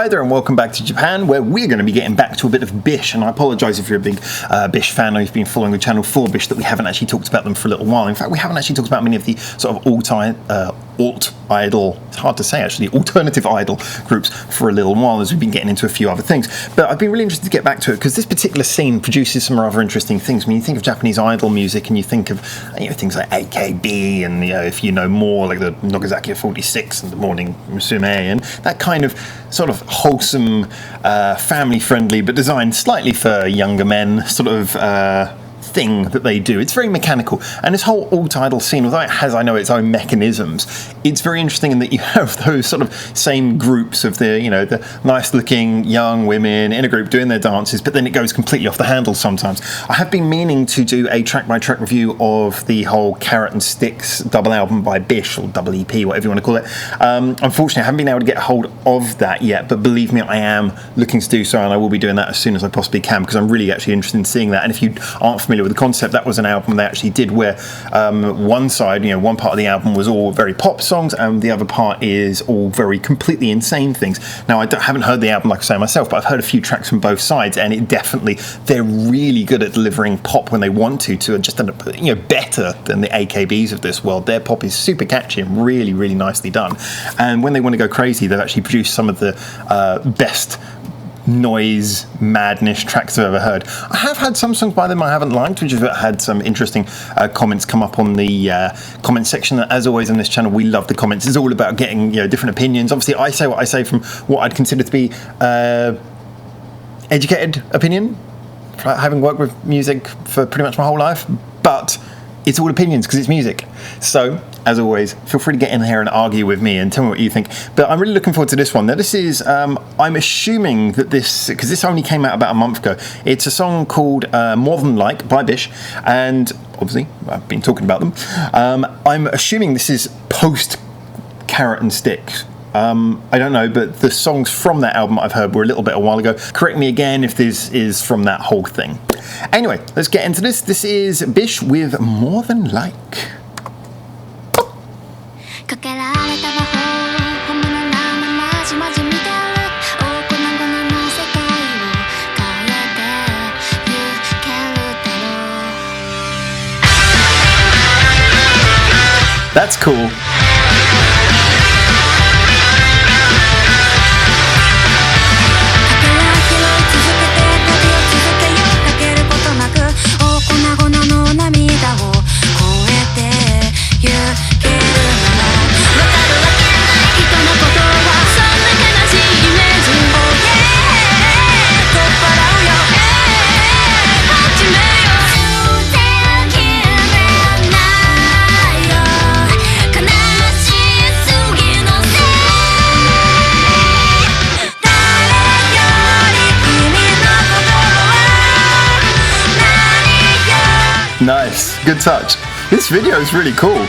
Hi there and welcome back to Japan, where we're going to be getting back to a bit of BiSH, and I apologise if you're a big BiSH fan or you've been following the channel for BiSH that we haven't actually talked about them for a little while. In fact, we haven't actually talked about many of the sort of alt-idol, it's hard to say actually, alternative idol groups for a little while as we've been getting into a few other things. But I've been really interested to get back to it because this particular scene produces some rather interesting things. When you think of Japanese idol music and you think of things like AKB and if you know more like the Nogazaki 46 and the Morning Musume and that kind of sort of wholesome, family-friendly but designed slightly for younger men sort of thing that they do. It's very mechanical, and this whole alt-idol scene, although it has, I know, its own mechanisms, it's very interesting in that you have those sort of same groups of the nice-looking young women in a group doing their dances, but then it goes completely off the handle sometimes. I have been meaning to do a track-by-track review of the whole Carrot and Sticks double album by BiSH, or double EP, whatever you want to call it. Unfortunately, I haven't been able to get hold of that yet, but believe me, I am looking to do so, and I will be doing that as soon as I possibly can, because I'm really actually interested in seeing that. And if you aren't familiar with the concept, that was an album they actually did where one side, one part of the album was all very pop songs and the other part is all very completely insane things. Now, I haven't heard the album, like I say, myself, but I've heard a few tracks from both sides, and it definitely, they're really good at delivering pop when they want to just end up, better than the AKBs of this world. Their pop is super catchy and really, really nicely done. And when they want to go crazy, they've actually produced some of the best noise madness tracks I've ever heard. I have had some songs by them I haven't liked, which have had some interesting comments come up on the comment section. As always on this channel, we love the comments. It's all about getting different opinions. Obviously, I say what I say from what I'd consider to be educated opinion, having worked with music for pretty much my whole life, but it's all opinions because it's music. So, as always, feel free to get in here and argue with me and tell me what you think. But I'm really looking forward to this one. Now, this is, I'm assuming that this, because this only came out about a month ago, it's a song called More Than Like by BiSH, and obviously, I've been talking about them. I'm assuming this is post Carrot and Sticks. I don't know, but the songs from that album I've heard were a little bit a while ago. Correct me again if this is from that whole thing. Anyway, let's get into this. This is BiSH with More Than Like. That's cool. Nice, good touch. This video is really cool.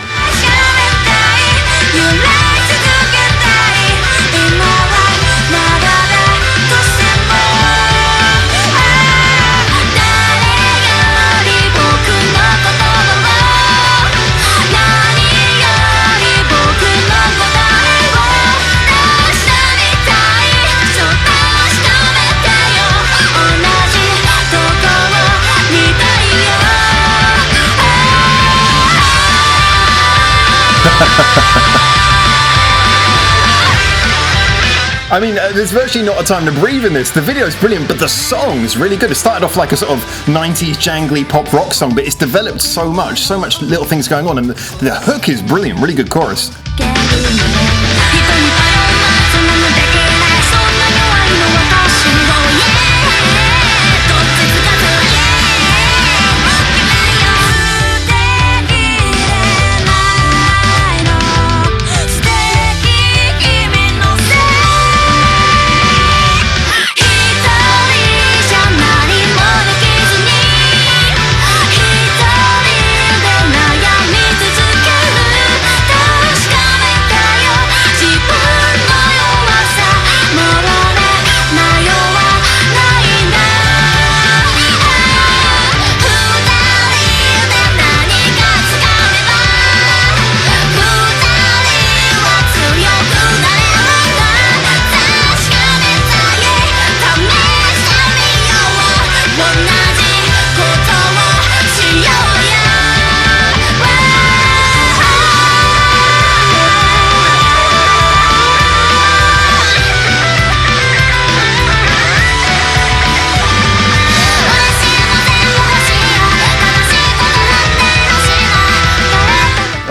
I mean, there's virtually not a time to breathe in this. The video's brilliant, but the song's really good. It started off like a sort of 90s jangly pop rock song, but it's developed so much little things going on, and the hook is brilliant, really good chorus.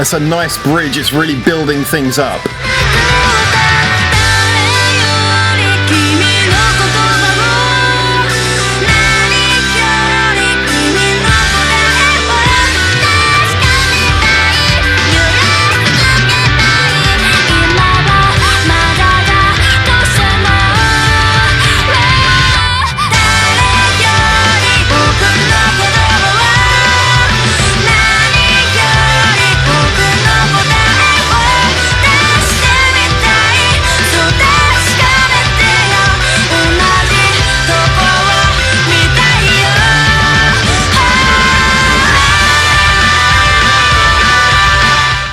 That's a nice bridge. It's really building things up.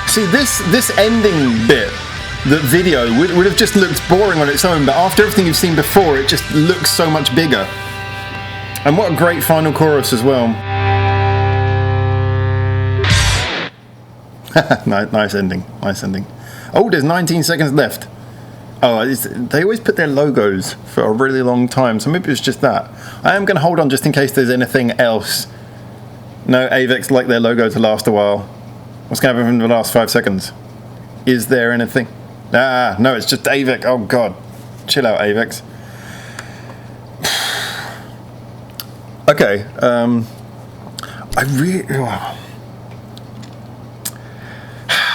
See, this ending bit, the video, would have just looked boring on its own, but after everything you've seen before, it just looks so much bigger. And what a great final chorus as well. Nice ending, nice ending. Oh, there's 19 seconds left. Oh, they always put their logos for a really long time, so maybe it's just that. I am going to hold on just in case there's anything else. No, Avex like their logo to last a while. What's going to happen in the last 5 seconds? Is there anything? No, it's just Avex. Oh, God. Chill out, Avex. Okay.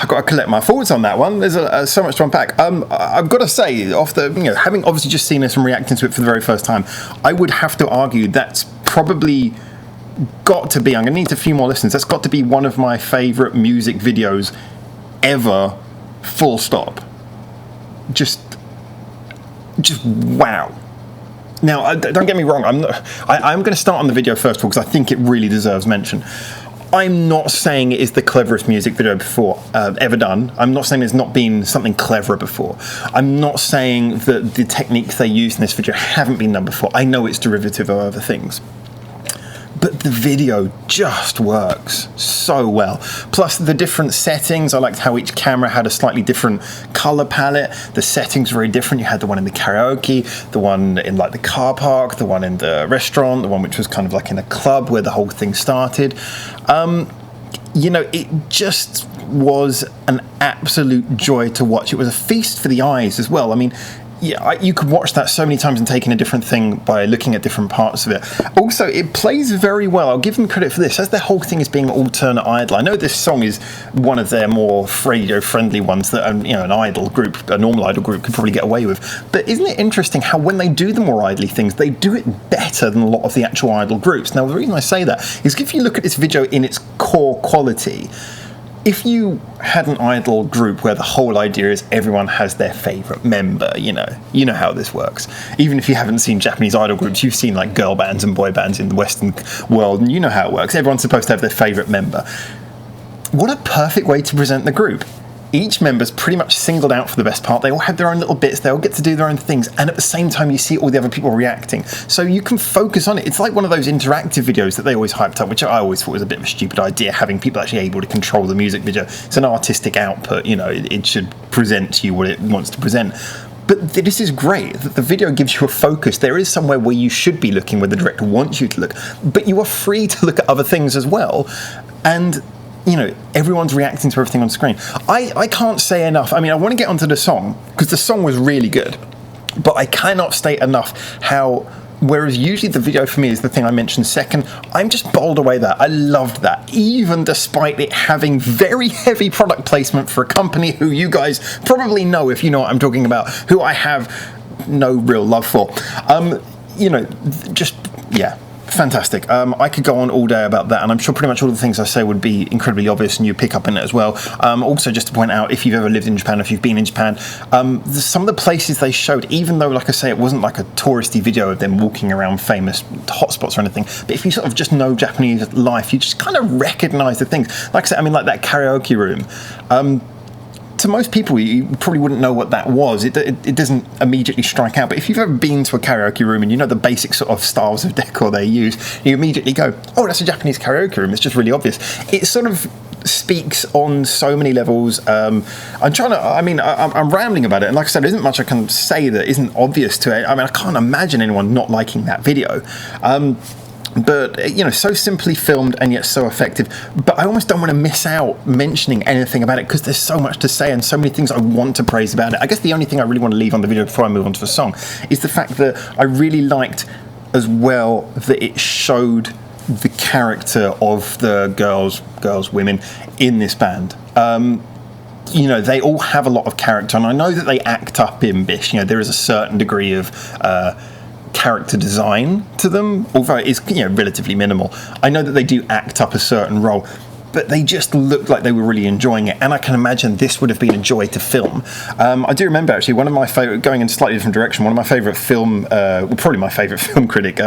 I've got to collect my thoughts on that one. There's so much to unpack. I've got to say, having obviously just seen this and reacting to it for the very first time, I would have to argue that's probably got to be, I'm going to need a few more listens, that's got to be one of my favourite music videos ever, full stop. Just wow. Now, don't get me wrong, I'm going to start on the video first of all, because I think it really deserves mention. I'm not saying it is the cleverest music video before ever done. I'm not saying there's not been something cleverer before. I'm not saying that the techniques they use in this video haven't been done before. I know it's derivative of other things. But the video just works so well. Plus the different settings, I liked how each camera had a slightly different colour palette. The settings were very different. You had the one in the karaoke, the one in like the car park, the one in the restaurant, the one which was kind of like in a club where the whole thing started. It just was an absolute joy to watch. It was a feast for the eyes as well. I mean, yeah, you could watch that so many times and take in a different thing by looking at different parts of it. Also, it plays very well. I'll give them credit for this, as the whole thing is being alternate idol. I know this song is one of their more radio-friendly ones that an idol group, a normal idol group, could probably get away with. But isn't it interesting how when they do the more idly things, they do it better than a lot of the actual idol groups? Now, the reason I say that is if you look at this video in its core quality, if you had an idol group where the whole idea is everyone has their favourite member, you know how this works. Even if you haven't seen Japanese idol groups, you've seen like girl bands and boy bands in the Western world, and you know how it works. Everyone's supposed to have their favourite member. What a perfect way to present the group. Each member's pretty much singled out for the best part. They all have their own little bits. They all get to do their own things. And at the same time, you see all the other people reacting. So you can focus on it. It's like one of those interactive videos that they always hyped up, which I always thought was a bit of a stupid idea, having people actually able to control the music video. It's an artistic output. It should present to you what it wants to present. But this is great, that the video gives you a focus. There is somewhere where you should be looking, where the director wants you to look. But you are free to look at other things as well. And everyone's reacting to everything on screen. I can't say enough. I mean, I want to get onto the song, because the song was really good. But I cannot state enough how, whereas usually the video for me is the thing I mentioned second, I'm just bowled away that. I loved that, even despite it having very heavy product placement for a company who you guys probably know, if you know what I'm talking about, who I have no real love for. Fantastic. I could go on all day about that, and I'm sure pretty much all the things I say would be incredibly obvious, and you pick up in it as well. Also, just to point out, if you've ever lived in Japan, if you've been in Japan, some of the places they showed, even though, like I say, it wasn't like a touristy video of them walking around famous hotspots or anything, but if you sort of just know Japanese life, you just kind of recognise the things. Like I said, like that karaoke room. To most people, you probably wouldn't know what that was. It doesn't immediately strike out. But if you've ever been to a karaoke room and you know the basic sort of styles of decor they use, you immediately go, oh, that's a Japanese karaoke room. It's just really obvious. It sort of speaks on so many levels. I'm rambling about it. And like I said, there isn't much I can say that isn't obvious to it. I mean, I can't imagine anyone not liking that video. but so simply filmed and yet so effective. But I almost don't want to miss out mentioning anything about it because there's so much to say and so many things I want to praise about it. I guess the only thing I really want to leave on the video before I move on to the song is the fact that I really liked as well that it showed the character of the women in this band. They all have a lot of character, and I know that they act up in BiSH. There is a certain degree of character design to them, although it is relatively minimal. I know that they do act up a certain role, but they just looked like they were really enjoying it, and I can imagine this would have been a joy to film. I do remember actually one of my favourite, going in a slightly different direction, one of my favourite film, probably my favourite film critic,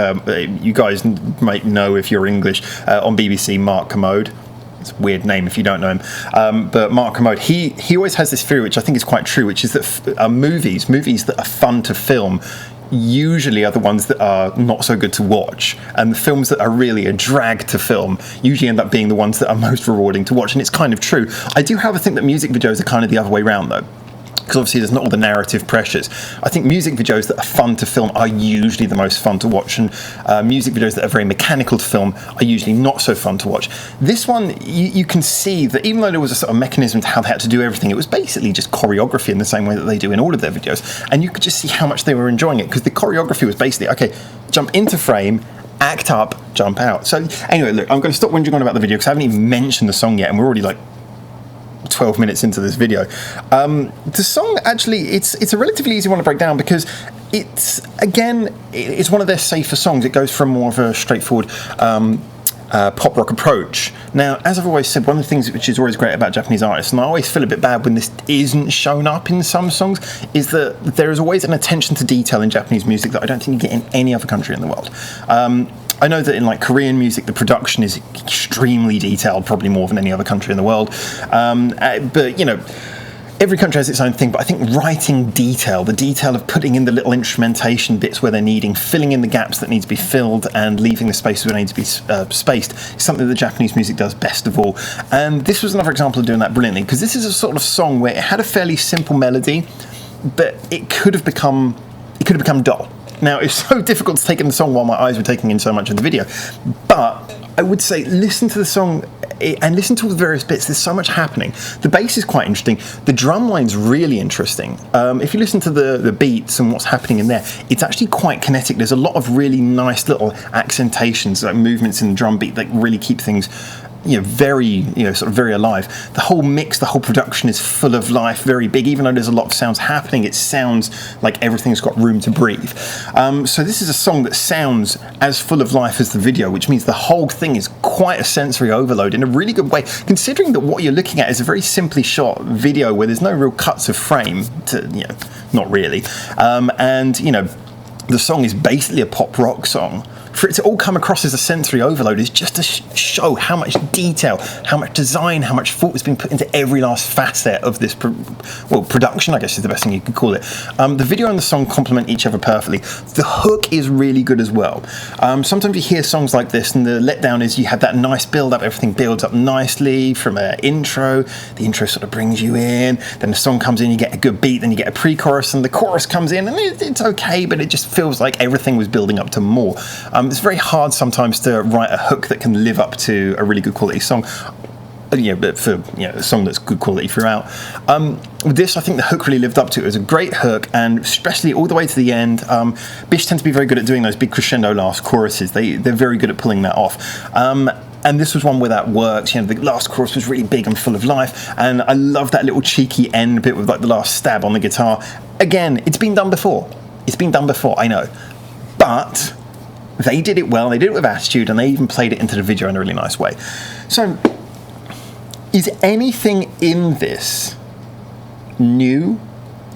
you guys might know if you're English, on BBC, Mark Kermode. It's a weird name if you don't know him, but Mark Kermode, he always has this theory, which I think is quite true, which is that movies that are fun to film usually are the ones that are not so good to watch, and the films that are really a drag to film usually end up being the ones that are most rewarding to watch. And it's kind of true. I do, however, think that music videos are kind of the other way around, though, because obviously there's not all the narrative pressures. I think music videos that are fun to film are usually the most fun to watch, and music videos that are very mechanical to film are usually not so fun to watch. This one, you can see that even though there was a sort of mechanism to how they had to do everything, it was basically just choreography in the same way that they do in all of their videos, and you could just see how much they were enjoying it, because the choreography was basically, okay, jump into frame, act up, jump out. So anyway, look, I'm going to stop whinging on about the video because I haven't even mentioned the song yet, and we're already like 12 minutes into this video. The song, actually, it's a relatively easy one to break down because it's one of their safer songs. It goes from more of a straightforward pop rock approach. Now, as I've always said, one of the things which is always great about Japanese artists, and I always feel a bit bad when this isn't shown up in some songs, is that there is always an attention to detail in Japanese music that I don't think you get in any other country in the world. I know that in like Korean music, the production is extremely detailed, probably more than any other country in the world. But every country has its own thing. But I think writing detail, the detail of putting in the little instrumentation bits where they're needing, filling in the gaps that need to be filled, and leaving the spaces where they need to be spaced, is something that Japanese music does best of all. And this was another example of doing that brilliantly, because this is a sort of song where it had a fairly simple melody, but it could have become dull. Now, it's so difficult to take in the song while my eyes were taking in so much of the video, but I would say listen to the song and listen to all the various bits. There's so much happening. The bass is quite interesting. The drum line's really interesting. If you listen to the beats and what's happening in there, it's actually quite kinetic. There's a lot of really nice little accentations, like movements in the drum beat that really keep things very, sort of very alive. The whole mix, the whole production is full of life, very big. Even though there's a lot of sounds happening, it sounds like everything's got room to breathe. So this is a song that sounds as full of life as the video, which means the whole thing is quite a sensory overload in a really good way, considering that what you're looking at is a very simply shot video where there's no real cuts of frame, not really. The song is basically a pop rock song. For it to all come across as a sensory overload is just to show how much detail, how much design, how much thought has been put into every last facet of this production, I guess is the best thing you could call it. The video and the song complement each other perfectly. The hook is really good as well. Sometimes you hear songs like this and the letdown is you have that nice build up, everything builds up nicely from an intro, the intro sort of brings you in, then the song comes in, you get a good beat, then you get a pre-chorus, and the chorus comes in, and it's okay, but it just feels like everything was building up to more. It's very hard sometimes to write a hook that can live up to a really good quality song. But for a song that's good quality throughout. With this, I think the hook really lived up to it. It was a great hook, and especially all the way to the end. BiSH tend to be very good at doing those big crescendo last choruses. They're very good at pulling that off. And this was one where that worked. The last chorus was really big and full of life, and I love that little cheeky end bit with like the last stab on the guitar. Again, it's been done before. I know, but they did it well, they did it with attitude, and they even played it into the video in a really nice way. So, is anything in this new,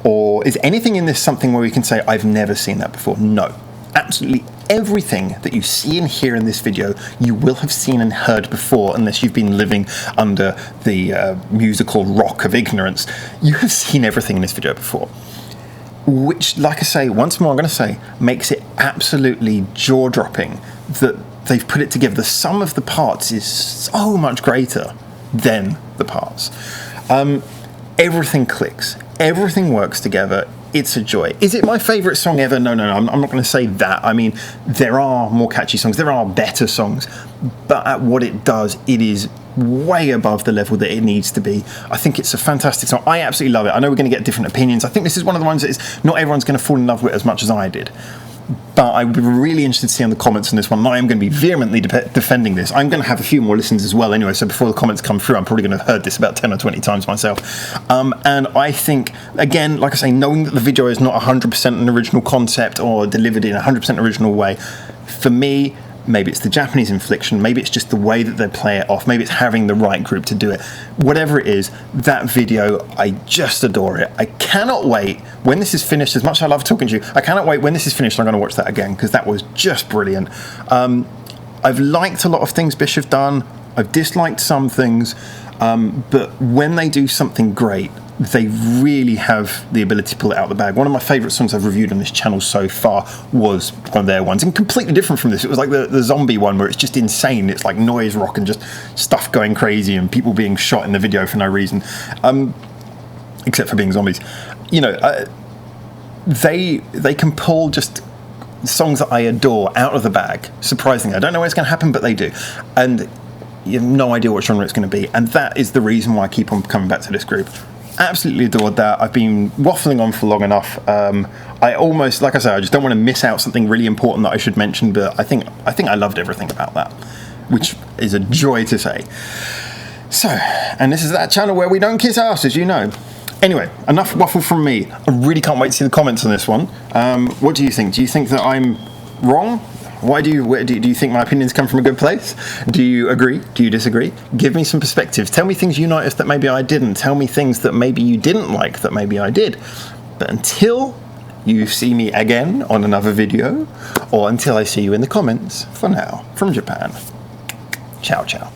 or is anything in this something where we can say, I've never seen that before? No. Absolutely everything that you see and hear in this video, you will have seen and heard before, unless you've been living under the musical rock of ignorance. You have seen everything in this video before. Which, like I say, once more I'm going to say, makes it absolutely jaw-dropping that they've put it together. The sum of the parts is so much greater than the parts. Everything clicks. Everything works together. it's a joy. Is it my favourite song ever? No, I'm not going to say that. I mean, there are more catchy songs, there are better songs, but at what it does, it is way above the level that it needs to be. I think it's a fantastic song. I absolutely love it. I know we're going to get different opinions. I think this is one of the ones that not everyone's going to fall in love with as much as I did. But I would be really interested to see on the comments on this one. And I am going to be vehemently defending this. I'm going to have a few more listens as well anyway, so before the comments come through, I'm probably going to have heard this about 10 or 20 times myself. And I think, again, like I say, knowing that the video is not 100% an original concept or delivered in a 100% original way, for me, maybe it's the Japanese infliction, maybe it's just the way that they play it off, maybe it's having the right group to do it. Whatever it is, that video, I just adore it. I cannot wait when this is finished. As much as I love talking to you, I cannot wait when this is finished. I'm going to watch that again because that was just brilliant. I've liked a lot of things BiSH have done. I've disliked some things, but when they do something great, they really have the ability to pull it out of the bag. One of my favourite songs I've reviewed on this channel so far was one of their ones, and completely different from this. It was like the zombie one where it's just insane. It's like noise rock and just stuff going crazy and people being shot in the video for no reason, except for being zombies. You know, they can pull just songs that I adore out of the bag. Surprisingly, I don't know what's going to happen, but they do. And you have no idea what genre it's going to be, and that is the reason why I keep on coming back to this group. Absolutely adored that. I've been waffling on for long enough. I almost, like I said, I just don't want to miss out something really important that I should mention, but I think I loved everything about that, which is a joy to say. So, and this is that channel where we don't kiss ass, as you know. Anyway, enough waffle from me. I really can't wait to see the comments on this one. What do you think? Do you think that I'm wrong? Why do you think my opinions come from a good place? Do you agree? Do you disagree? Give me some perspectives. Tell me things you noticed that maybe I didn't. Tell me things that maybe you didn't like that maybe I did. But until you see me again on another video, or until I see you in the comments, for now, from Japan, ciao ciao.